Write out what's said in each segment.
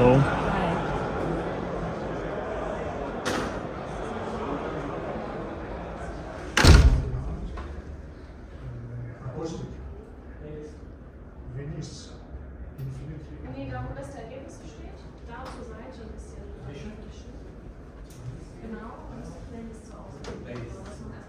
Hello. Acoustic. Venice. Nee, da wo das Ergebnis steht, da zur Seite ein bisschen. Genau, und das Playlist zu Hause. Was man erstmal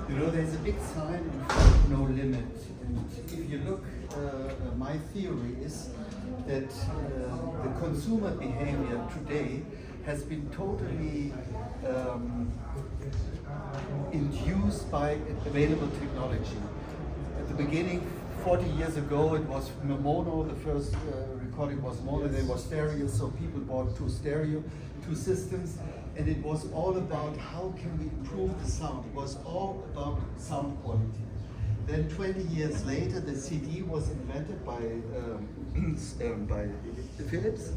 You know, there's a big sign in front, no limit. And if you look, my theory is that the consumer behavior today has been totally induced by available technology. At the beginning, 40 years ago, it was mono. The first recording was mono. There was stereo, so people bought two systems, and it was all about how can we improve the sound. It was all about sound quality. Then 20 years later, the CD was invented by Philips.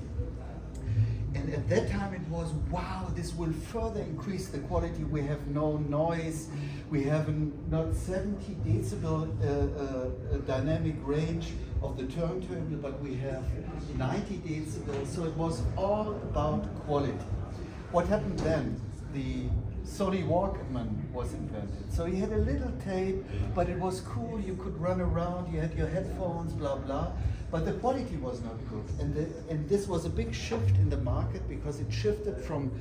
And at that time it was, wow, this will further increase the quality. We have no noise. We have not 70 decibel dynamic range of the turntable, but we have 90 decibels. So it was all about quality. What happened then? The Sony Walkman was invented. So you had a little tape, but it was cool. You could run around. You had your headphones, blah, blah. But the quality was not good. And this was a big shift in the market because it shifted from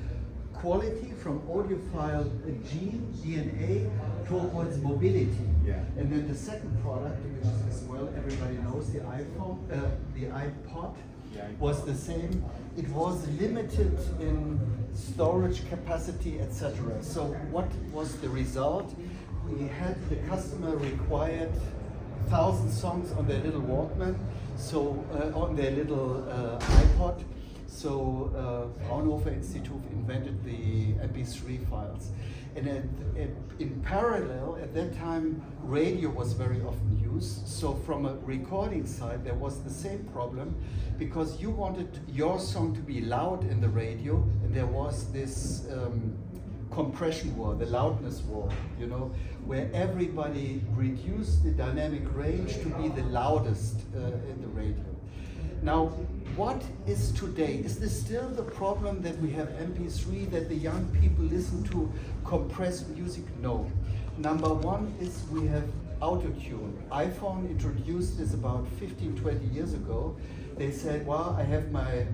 quality, from audiophile gene, DNA, towards mobility. Yeah. And then the second product, which is as well everybody knows, the iPhone, the iPod, was the same. It was limited in storage capacity, etc. So what was the result? We had the customer required 1,000 songs on their little Walkman, so on their little iPod. So Fraunhofer Institute invented the MP3 files. And in parallel, at that time, radio was very often used. So from a recording side, there was the same problem because you wanted your song to be loud in the radio, and there was this compression war, the loudness war, you know, where everybody reduced the dynamic range to be the loudest in the radio. Now, what is today? Is this still the problem that we have MP3, that the young people listen to compressed music? No. Number one is we have autotune. iPhone introduced this about 15, 20 years ago. They said, well, I have my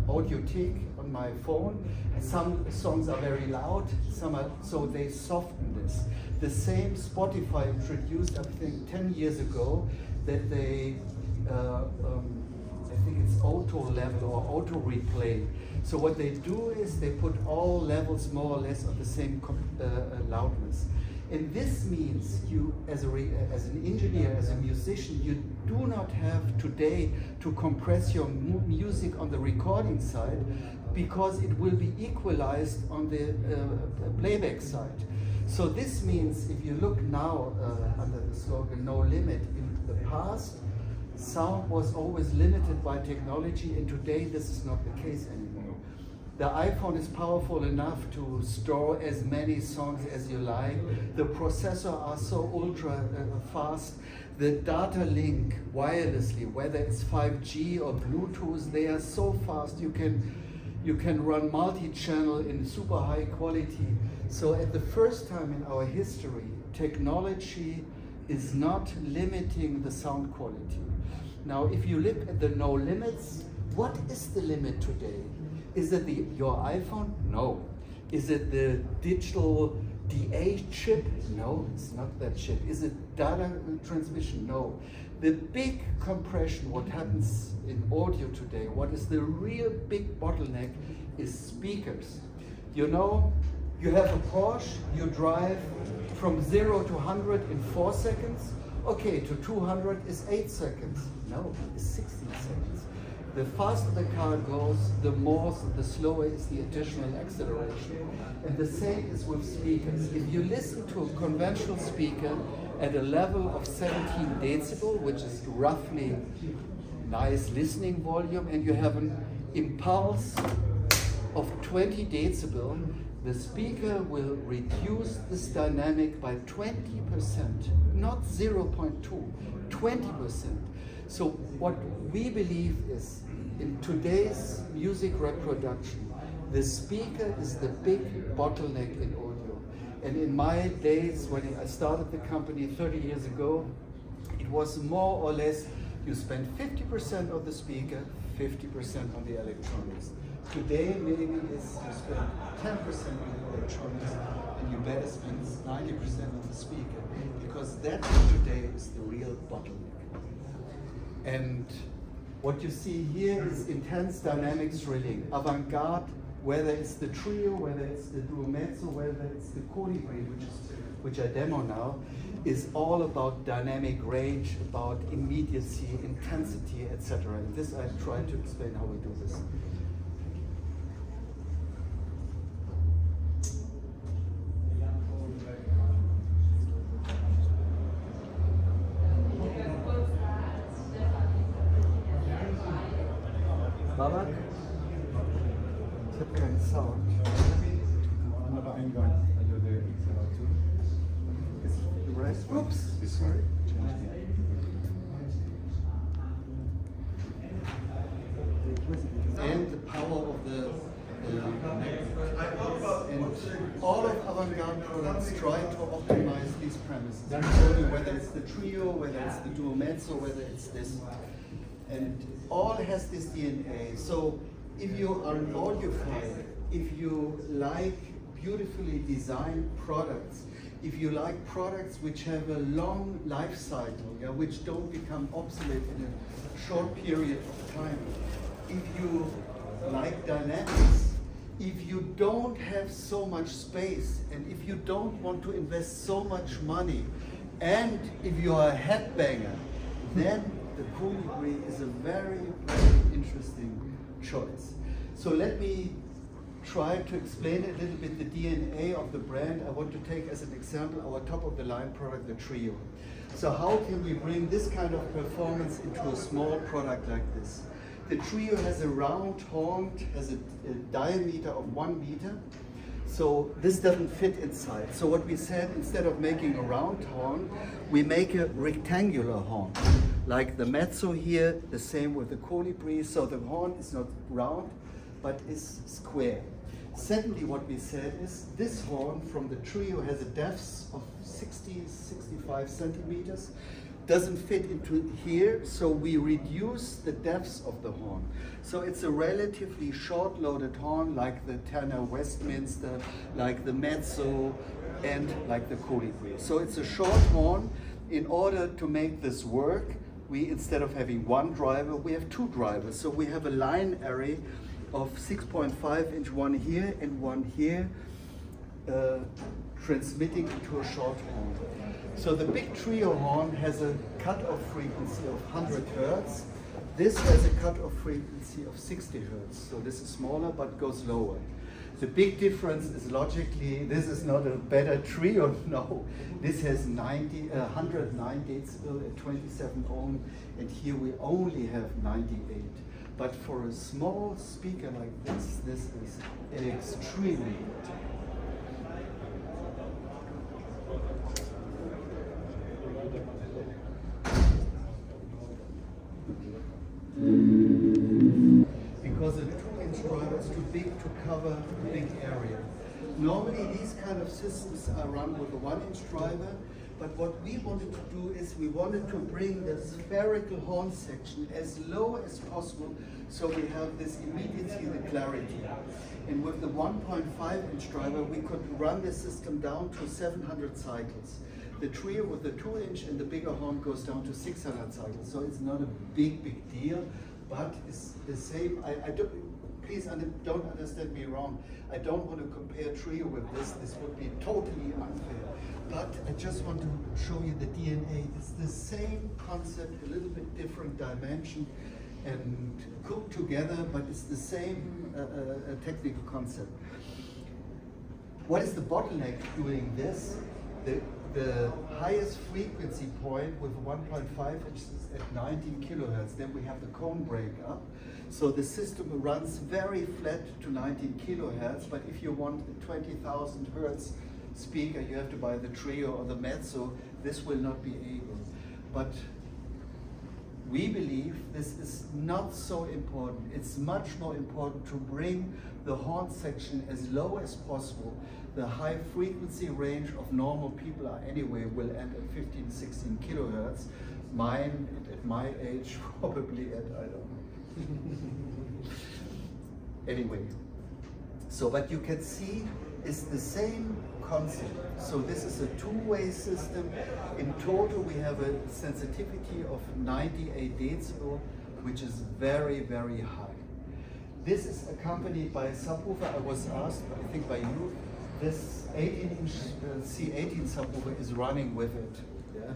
Audiothek on my phone. Some songs are very loud, some are, so they soften this. The same Spotify introduced, I think, 10 years ago, that they, I think it's auto level or auto replay. So what they do is they put all levels more or less on the same loudness. And this means you, as an engineer, as a musician, you do not have today to compress your music on the recording side because it will be equalized on the playback side. So this means if you look now under the slogan "No Limit," in the past, sound was always limited by technology, and today this is not the case anymore. The iPhone is powerful enough to store as many songs as you like. The processor are so ultra fast. The data link wirelessly, whether it's 5G or Bluetooth, they are so fast. You can run multi-channel in super high quality. So at the first time in our history, technology is not limiting the sound quality. Now, if you look at the no limits, What is the limit today? Is it your iPhone? No. Is it the digital DA chip? No, it's not that chip. Is it data transmission? No. The big compression, what happens in audio today, what is the real big bottleneck is speakers. You know, you have a Porsche, you drive from 0 to 100 in 4 seconds. Okay, to 200 is 8 seconds. No, it's 16 seconds. The faster the car goes, the slower is the additional acceleration. And the same is with speakers. If you listen to a conventional speaker at a level of 17 decibel, which is roughly nice listening volume, and you have an impulse of 20 decibel, the speaker will reduce this dynamic by 20%, not 0.2, 20%. So what we believe is, in today's music reproduction, the speaker is the big bottleneck in audio. And in my days, when I started the company 30 years ago, it was more or less, you spend 50% on the speaker, 50% on the electronics. Today, maybe it's you spend 10% on the electronics, and you better spend 90% on the speaker, because that today is the real bottleneck. And what you see here is intense dynamic thrilling. Avantgarde, whether it's the trio, whether it's the duo mezzo, whether it's the colibri, which I demo now, is all about dynamic range, about immediacy, intensity, etc. And this I try to explain how we do this. Babak? Ich habe keinen Sound. Aber Eingang, also der Installation. Oops, sorry. And the power of the and all of Avantgarde products try to optimize these premises. Whether it's the trio, whether it's the duo mezzo, whether it's this. And all has this DNA. So if you are an audiophile, if you like beautifully designed products, if you like products which have a long life cycle, yeah, which don't become obsolete in a short period of time, if you like dynamics, if you don't have so much space, and if you don't want to invest so much money, and if you are a headbanger, then the colibri is a very, very interesting choice. So let me try to explain a little bit the DNA of the brand. I want to take as an example our top of the line product, the Trio. So how can we bring this kind of performance into a small product like this? The Trio has a round horn, has a diameter of 1 meter. So this doesn't fit inside. So what we said, instead of making a round horn, we make a rectangular horn. Like the mezzo here, the same with the colibri. So the horn is not round, but is square. Secondly, what we said is this horn from the Trio has a depth of 65 centimeters. Doesn't fit into here, so we reduce the depth of the horn. So it's a relatively short-loaded horn, like the tenor Westminster, like the mezzo, and like the colibri. So it's a short horn. In order to make this work, we, instead of having one driver, we have two drivers. So we have a line array of 6.5 inch, one here and one here, transmitting into a short horn. So the big Trio horn has a cut-off frequency of 100 Hertz. This has a cut-off frequency of 60 Hertz. So this is smaller but goes lower. The big difference is logically, this is not a better Trio, no. This has 109 decibel at 27 ohm, and here we only have 98. But for a small speaker like this is extremely good. Because a 2-inch driver is too big to cover a big area. Normally these kind of systems are run with a 1-inch driver, But what we wanted to do is we wanted to bring the spherical horn section as low as possible, so we have this immediacy, the clarity. And with the 1.5 inch driver, we could run the system down to 700 cycles. The trio with the 2 inch and the bigger horn goes down to 600 cycles. So it's not a big deal, but it's the same. I don't, please don't understand me wrong. I don't want to compare trio with this. This would be totally unfair. But I just want to show you the DNA. It's the same concept, a little bit different dimension and cooked together, but it's the same technical concept. What is the bottleneck doing this? The highest frequency point with 1.5 inch is at 19 kilohertz. Then we have the cone break up. So the system runs very flat to 19 kilohertz, but if you want a 20,000 hertz speaker, you have to buy the trio or the mezzo. This will not be able. But we believe this is not so important. It's much more important to bring the horn section as low as possible. The high frequency range of normal people are anyway will end at 15, 16 kilohertz. Mine, at my age, probably at, I don't know. Anyway, so what you can see is the same concept. So this is a two-way system. In total, we have a sensitivity of 98 decibel, which is very, very high. This is accompanied by a subwoofer. I was asked, I think by you, this 18-inch C18 subwoofer is running with it. Yeah.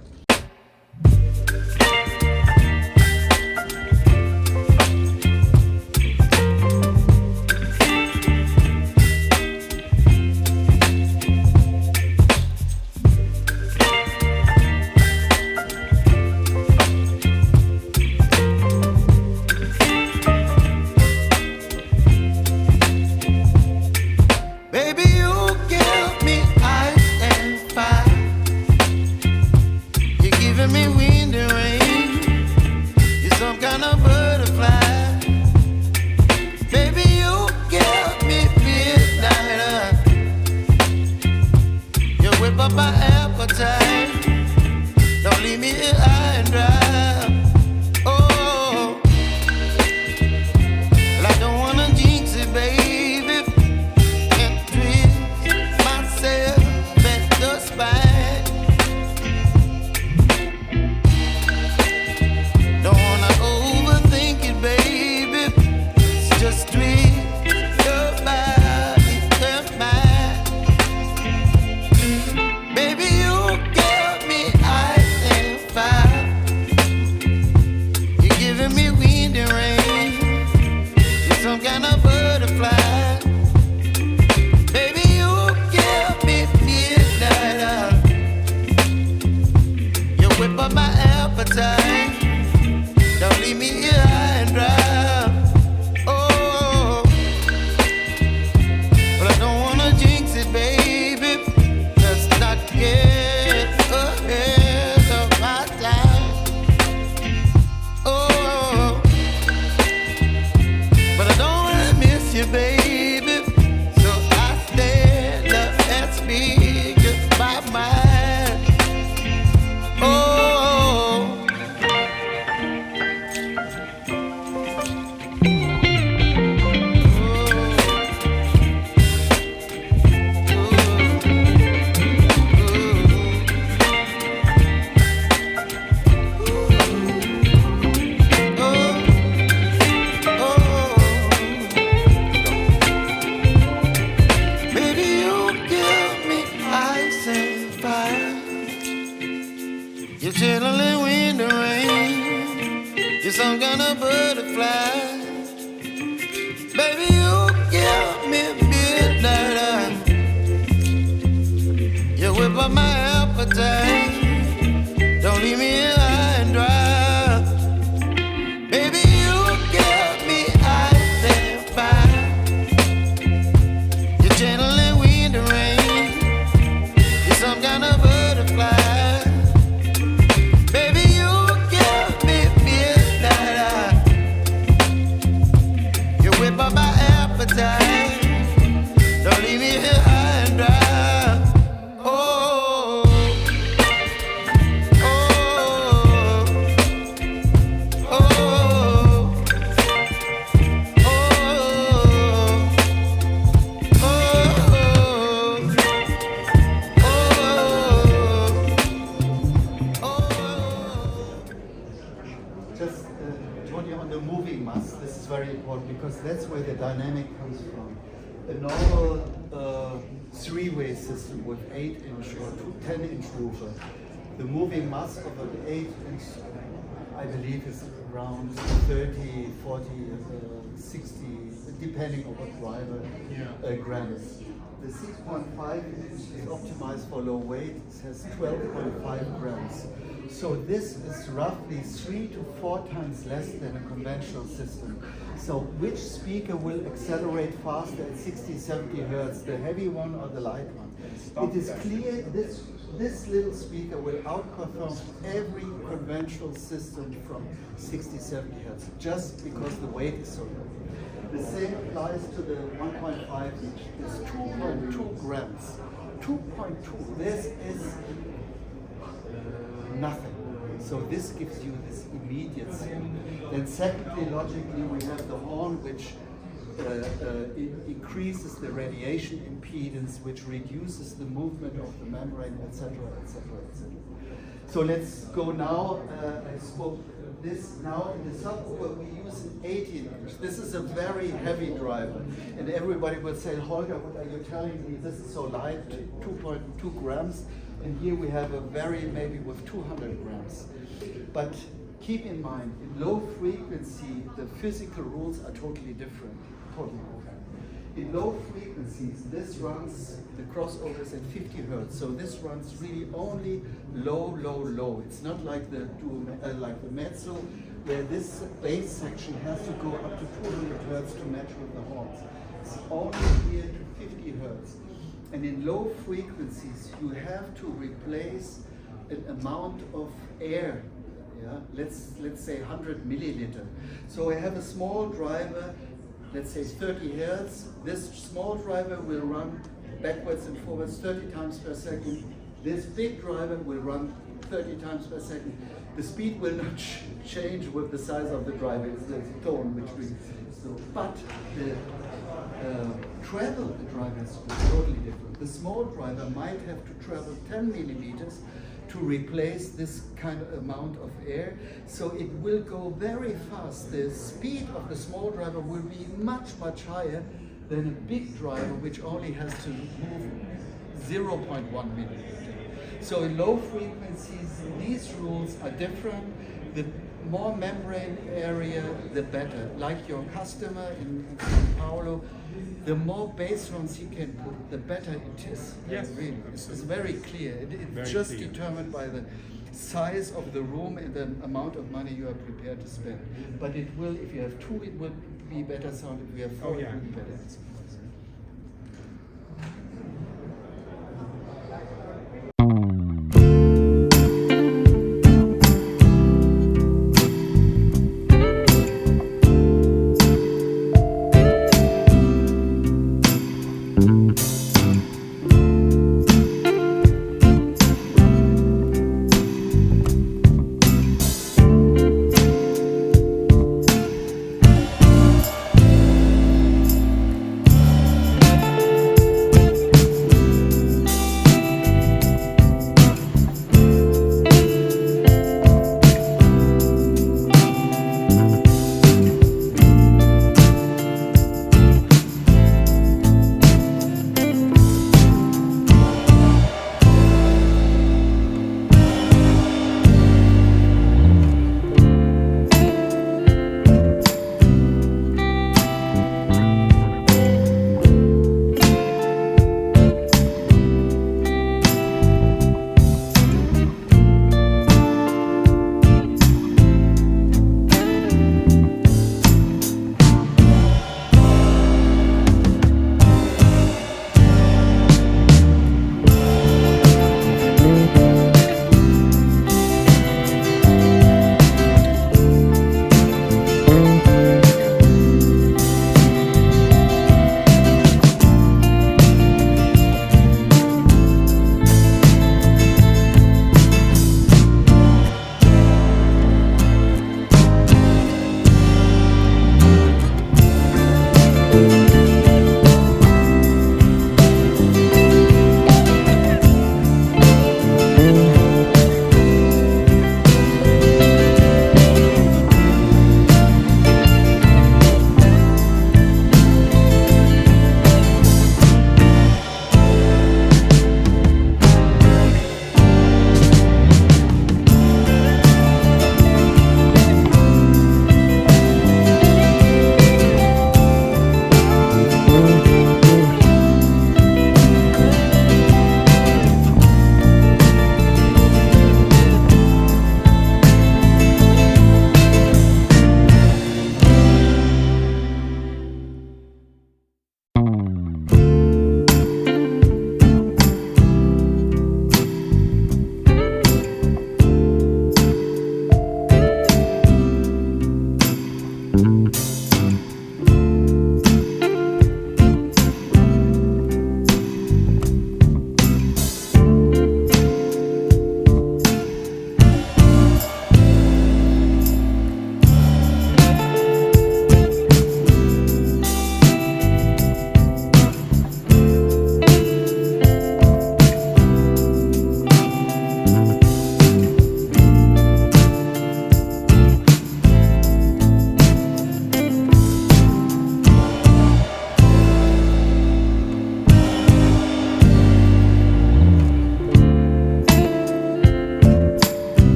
mass. This is very important because that's where the dynamic comes from. A normal three-way system with 8-inch or 10-inch woofer, the moving mass of an 8-inch, I believe, is around 30, 40, 60, depending on what driver grams. The 6.5 inch is optimized for low weight. It has 12.5 grams. So this is roughly 3 to 4 times less than a conventional system. So which speaker will accelerate faster at 60, 70 hertz, the heavy one or the light one? It is clear this little speaker will outperform every conventional system from 60, 70 hertz, just because the weight is so low. The same applies to the 1.5 inch. It's 2.2 grams. 2.2. This is nothing. So this gives you this immediacy. Then secondly, logically, we have the horn, which increases the radiation impedance, which reduces the movement of the membrane, etc., etc., etc. So let's go now. I spoke this now in the subwoofer. We use an 18-inch. This is a very heavy driver, and everybody will say, Holger, what are you telling me? This is so light, 2.2 grams, and here we have a very maybe with 200 grams. But keep in mind, in low frequency, the physical rules are totally different. In low frequencies, this runs, the crossover is at 50 hertz, so this runs really only low, low, low. It's not like the mezzo, where this bass section has to go up to 200 hertz to match with the horns. It's only here to 50 hertz. And in low frequencies, you have to replace an amount of air. Yeah? Let's say 100 milliliter. So I have a small driver, let's say 30 hertz. This small driver will run backwards and forwards 30 times per second. This big driver will run 30 times per second. The speed will not change with the size of the driver. It's the tone which we so. But the travel the driver is totally different. The small driver might have to travel 10 millimeters to replace this kind of amount of air, so it will go very fast. The speed of the small driver will be much, much higher than a big driver which only has to move 0.1 millimeter. So in low frequencies, these rules are different. The more membrane area, the better. Like your customer in São Paulo, the more bass runs he can put, the better it is. Yes, really. It's very clear. It's very just clear. determined by the size of the room and the amount of money you are prepared to spend. But it will, if you have two, it will be better sound. If you have four, Oh, yeah. it will be better sound.